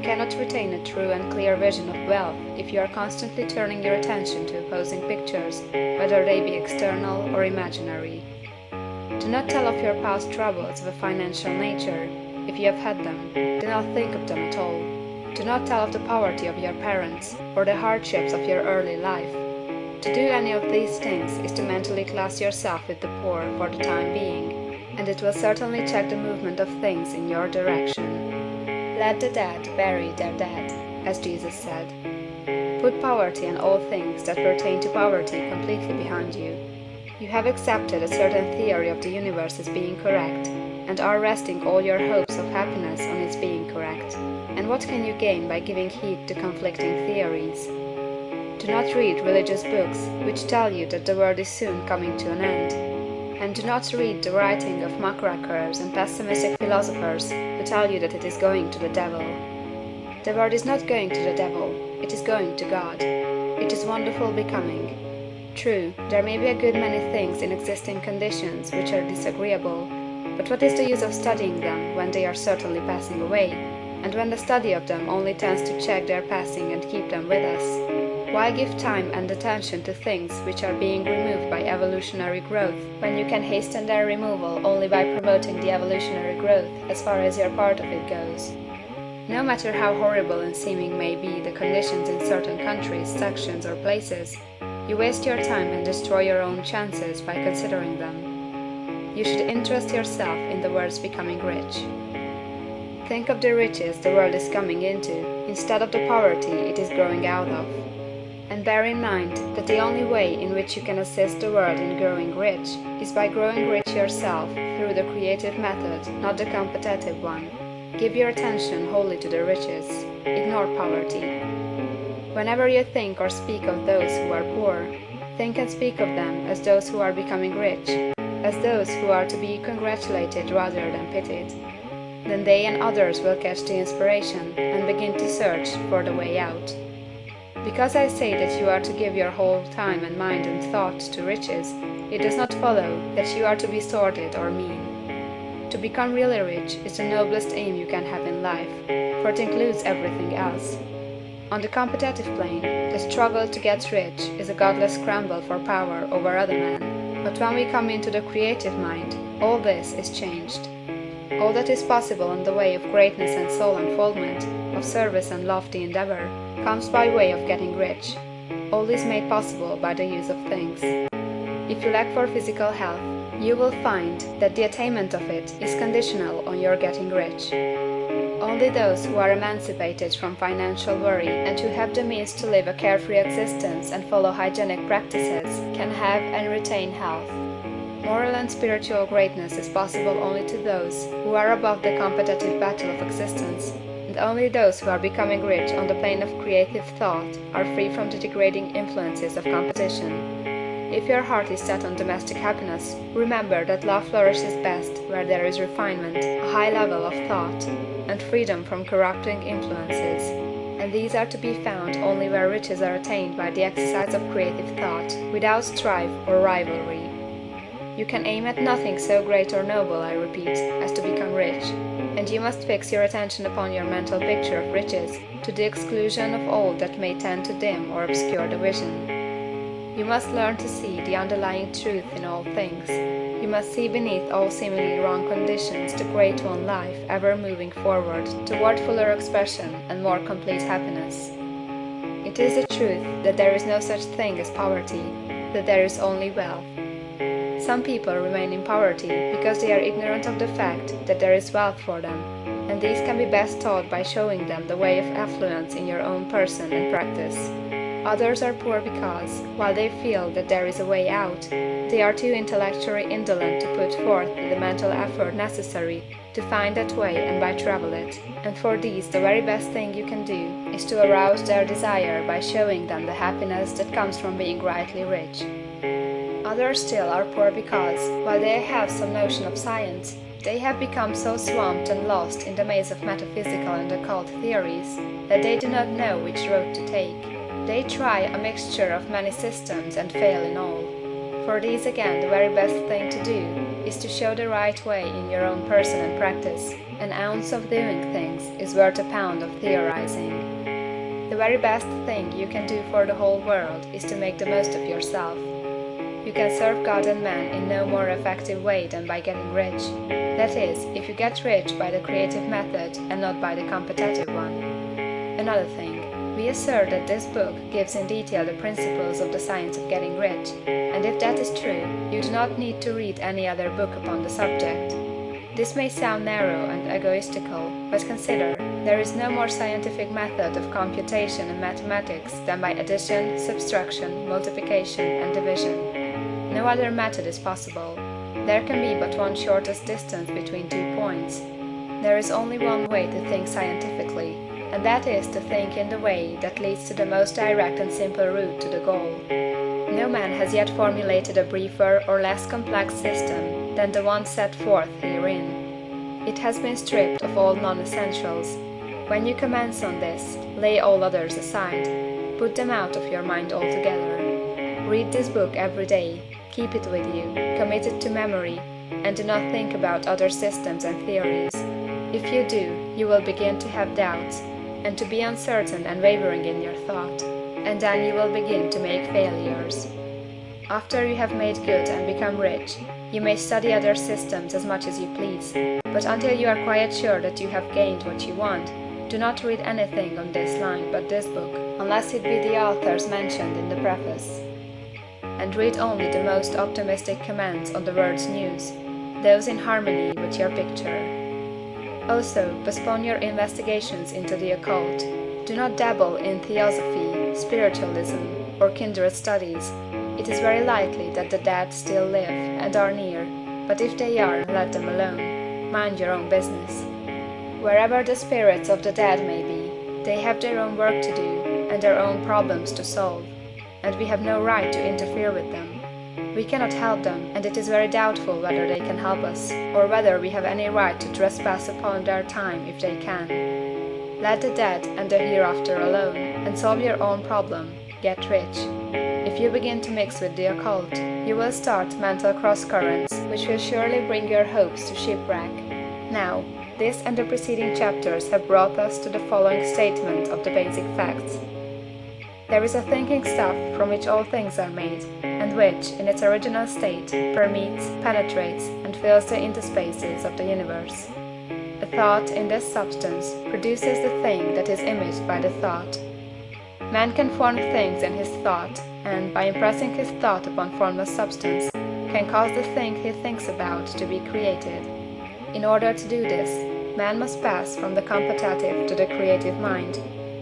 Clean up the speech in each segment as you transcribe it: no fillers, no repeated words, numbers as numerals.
cannot retain a true and clear vision of wealth if you are constantly turning your attention to opposing pictures, whether they be external or imaginary. Do not tell of your past troubles of a financial nature. If you have had them, do not think of them at all. Do not tell of the poverty of your parents, or the hardships of your early life. To do any of these things is to mentally class yourself with the poor for the time being, and it will certainly check the movement of things in your direction. Let the dead bury their dead, as Jesus said. Put poverty and all things that pertain to poverty completely behind you. You have accepted a certain theory of the universe as being correct, and are resting all your hopes of happiness on its being correct. And what can you gain by giving heed to conflicting theories? Do not read religious books which tell you that the world is soon coming to an end. And do not read the writing of macrackers and pessimistic philosophers who tell you that it is going to the devil. The world is not going to the devil, it is going to God. It is wonderful becoming. True, there may be a good many things in existing conditions which are disagreeable, but what is the use of studying them when they are certainly passing away, and when the study of them only tends to check their passing and keep them with us? Why give time and attention to things which are being removed by evolutionary growth, when you can hasten their removal only by promoting the evolutionary growth as far as your part of it goes? No matter how horrible and seeming may be the conditions in certain countries, sections, or places, you waste your time and destroy your own chances by considering them. You should interest yourself in the world's becoming rich. Think of the riches the world is coming into, instead of the poverty it is growing out of. And bear in mind that the only way in which you can assist the world in growing rich is by growing rich yourself through the creative method, not the competitive one. Give your attention wholly to the riches. Ignore poverty. Whenever you think or speak of those who are poor, think and speak of them as those who are becoming rich, as those who are to be congratulated rather than pitied. Then they and others will catch the inspiration and begin to search for the way out. Because I say that you are to give your whole time and mind and thought to riches, it does not follow that you are to be sordid or mean. To become really rich is the noblest aim you can have in life, for it includes everything else. On the competitive plane, the struggle to get rich is a godless scramble for power over other men. But when we come into the creative mind, all this is changed. All that is possible in the way of greatness and soul unfoldment, of service and lofty endeavor, comes by way of getting rich. All is made possible by the use of things. If you lack for physical health, you will find that the attainment of it is conditional on your getting rich. Only those who are emancipated from financial worry and who have the means to live a carefree existence and follow hygienic practices can have and retain health. Moral and spiritual greatness is possible only to those who are above the competitive battle of existence, and only those who are becoming rich on the plane of creative thought are free from the degrading influences of competition. If your heart is set on domestic happiness, remember that love flourishes best where there is refinement, a high level of thought, and freedom from corrupting influences, and these are to be found only where riches are attained by the exercise of creative thought, without strife or rivalry. You can aim at nothing so great or noble, I repeat, as to become rich, and you must fix your attention upon your mental picture of riches, to the exclusion of all that may tend to dim or obscure the vision. You must learn to see the underlying truth in all things. You must see beneath all seemingly wrong conditions the great one life ever moving forward toward fuller expression and more complete happiness. It is the truth that there is no such thing as poverty, that there is only wealth. Some people remain in poverty because they are ignorant of the fact that there is wealth for them, and these can be best taught by showing them the way of affluence in your own person and practice. Others are poor because, while they feel that there is a way out, they are too intellectually indolent to put forth the mental effort necessary to find that way and by travel it, and for these the very best thing you can do is to arouse their desire by showing them the happiness that comes from being rightly rich. Others still are poor because, while they have some notion of science, they have become so swamped and lost in the maze of metaphysical and occult theories that they do not know which road to take. They try a mixture of many systems and fail in all. For these again the very best thing to do is to show the right way in your own person and practice. An ounce of doing things is worth a pound of theorizing. The very best thing you can do for the whole world is to make the most of yourself. You can serve God and man in no more effective way than by getting rich. That is, if you get rich by the creative method and not by the competitive one. Another thing, we assert that this book gives in detail the principles of the science of getting rich, and if that is true, you do not need to read any other book upon the subject. This may sound narrow and egoistical, but consider, there is no more scientific method of computation in mathematics than by addition, subtraction, multiplication, and division. No other method is possible. There can be but one shortest distance between 2 points. There is only one way to think scientifically, and that is to think in the way that leads to the most direct and simple route to the goal. No man has yet formulated a briefer or less complex system than the one set forth herein. It has been stripped of all non-essentials. When you commence on this, lay all others aside. Put them out of your mind altogether. Read this book every day. Keep it with you, commit it to memory, and do not think about other systems and theories. If you do, you will begin to have doubts, and to be uncertain and wavering in your thought, and then you will begin to make failures. After you have made good and become rich, you may study other systems as much as you please, but until you are quite sure that you have gained what you want, do not read anything on this line but this book, unless it be the authors mentioned in the preface. And read only the most optimistic comments on the world's news, those in harmony with your picture. Also, postpone your investigations into the occult. Do not dabble in theosophy, spiritualism, or kindred studies. It is very likely that the dead still live and are near, but if they are, let them alone. Mind your own business. Wherever the spirits of the dead may be, they have their own work to do and their own problems to solve, and we have no right to interfere with them. We cannot help them, and it is very doubtful whether they can help us, or whether we have any right to trespass upon their time if they can. Let the dead and the hereafter alone, and solve your own problem, get rich. If you begin to mix with the occult, you will start mental cross-currents, which will surely bring your hopes to shipwreck. Now, this and the preceding chapters have brought us to the following statement of the basic facts. There is a thinking stuff from which all things are made, and which, in its original state, permeates, penetrates, and fills the interspaces of the universe. A thought in this substance produces the thing that is imaged by the thought. Man can form things in his thought, and, by impressing his thought upon formless substance, can cause the thing he thinks about to be created. In order to do this, man must pass from the competitive to the creative mind.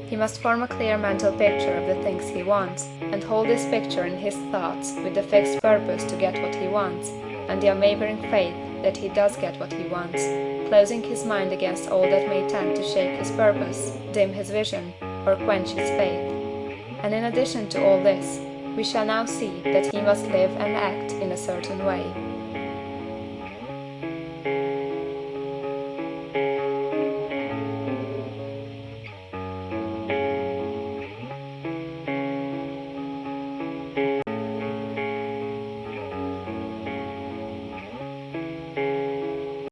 He must form a clear mental picture of the things he wants, and hold this picture in his thoughts with the fixed purpose to get what he wants, and the unwavering faith that he does get what he wants, closing his mind against all that may tend to shake his purpose, dim his vision, or quench his faith. And in addition to all this, we shall now see that he must live and act in a certain way.